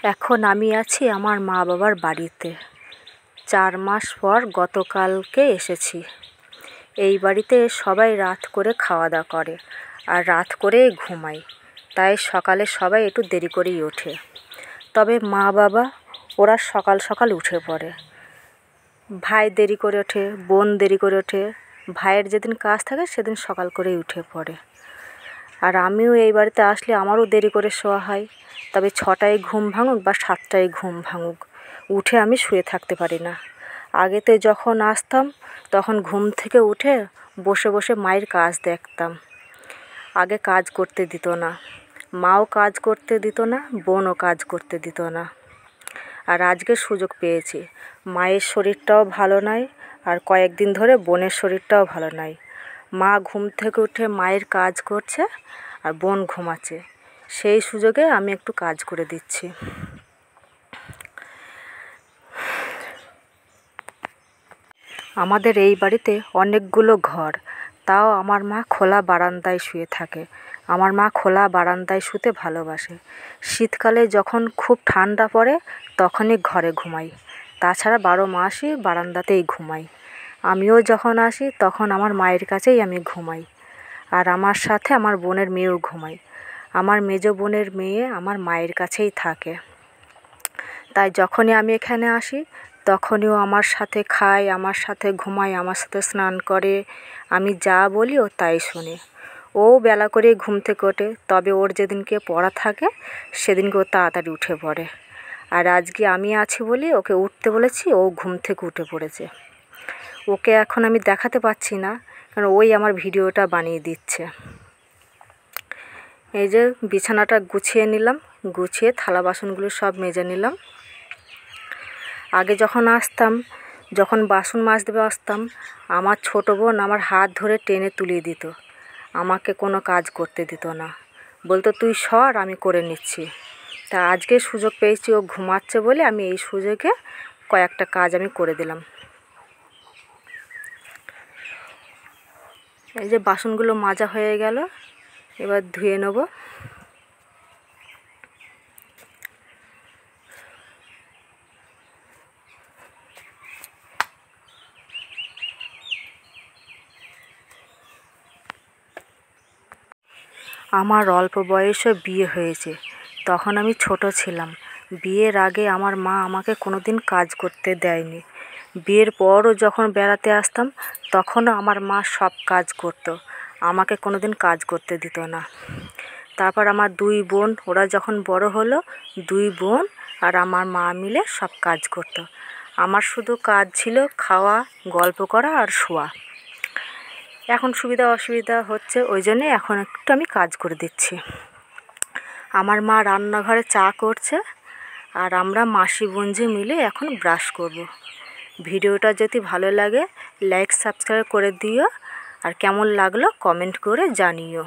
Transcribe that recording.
এখন আমি আছি আমার মা বাবার বাড়িতে। 4 মাস পর গতকালকে এসেছি। এই বাড়িতে সবাই রাত করে খাওয়া দাওয়া করে আর রাত করেই ঘুমায়, তাই সকালে সবাই একটু দেরি করেই ওঠে। তবে মা বাবা ওরা সকাল সকাল উঠে পড়ে। ভাই দেরি করে ওঠে, বোন দেরি করে ওঠে। ভাইয়ের যেদিন কাজ থাকে সেদিন সকাল করেই উঠে পড়ে। আর আমিও এই বাড়িতে আসলে আমারও দেরি করে শোয়া হয়। তবে 6টায় ঘুম ভাঙুক বা 7টায় ঘুম ভাঙুক, উঠে আমি শুয়ে থাকতে পারি না। আগেতে যখন আসতাম তখন ঘুম থেকে উঠে বসে বসে মায়ের কাজ দেখতাম। আগে কাজ করতে দিত না, মাও কাজ করতে দিত না, বোনও কাজ করতে দিত না। আর আজকে সুযোগ পেয়েছি। মায়ের শরীরটাও ভালো নয়, আর কয়েকদিন ধরে বোনের শরীরটাও ভালো নয়। মা ঘুম থেকে উঠে মায়ের কাজ করছে আর বোন ঘুমাচ্ছে। সেই সুযোগে আমি একটু কাজ করে দিচ্ছি। আমাদের এই বাড়িতে অনেকগুলো ঘর, তাও আমার মা খোলা বারান্দায় শুয়ে থাকে। আমার মা খোলা বারান্দায় শুতে ভালোবাসে। শীতকালে যখন খুব ঠান্ডা পড়ে তখনই ঘরে ঘুমাই, তাছাড়া 12 মাসই বারান্দাতেই ঘুমাই। আমিও যখন আসি তখন আমার মায়ের কাছেই আমি ঘুমাই। আর আমার সাথে আমার বোনের মেয়েও ঘুমায়। আমার মেজো বোনের মেয়ে আমার মায়ের কাছেই থাকে। তাই যখনই আমি এখানে আসি তখনই ও আমার সাথে খায়, আমার সাথে ঘুমায়, আমার সাথে স্নান করে। আমি যা বলি ও তাই শোনে। ও বেলা করেই ঘুম থেকে ওঠে, তবে ওর যেদিনকে পড়া থাকে সেদিনকে ও তাড়াতাড়ি উঠে পড়ে। আর আজকে আমি আছি বলে ওকে উঠতে বলেছি, ও ঘুম থেকে উঠে পড়েছে। ওকে এখন আমি দেখাতে পাচ্ছি না, কারণ ওই আমার ভিডিওটা বানিয়ে দিচ্ছে। এই যে বিছানাটা গুছিয়ে নিলাম, গুছিয়ে থালা বাসনগুলো সব মেজে নিলাম। আগে যখন আসতাম, যখন বাসন মাজতে আসতাম, আমার ছোটো বোন আমার হাত ধরে টেনে তুলিয়ে দিত। আমাকে কোনো কাজ করতে দিত না, বলতো তুই সর, আমি করে নিচ্ছি। তা আজকে সুযোগ পেয়েছি, ও ঘুমাচ্ছে বলে আমি এই সুযোগে কয়েকটা কাজ আমি করে দিলাম। এই যে বাসনগুলো মাজা হয়ে গেল, এবার ধুয়ে নেব। আমার অল্প বয়সে বিয়ে হয়েছে, তখন আমি ছোট ছিলাম। বিয়ের আগে আমার মা আমাকে কোনো দিন কাজ করতে দেয়নি। বিয়ের পরও যখন বেড়াতে আসতাম তখনও আমার মা সব কাজ করতো, আমাকে কোনো দিন কাজ করতে দিত না। তারপর আমার 2 বোন, ওরা যখন বড় হলো, 2 বোন আর আমার মা মিলে সব কাজ করতো। আমার শুধু কাজ ছিল খাওয়া, গল্প করা আর শোয়া। এখন সুবিধা অসুবিধা হচ্ছে, ওই জন্যে এখন একটু আমি কাজ করে দিচ্ছি। আমার মা রান্নাঘরে চা করছে আর আমরা মাসি বোনঝি মিলে এখন ব্রাশ করব। ভিডিওটা যদি ভালো লাগে লাইক সাবস্ক্রাইব করে দিও, আর কেমন লাগলো কমেন্ট করে জানিও।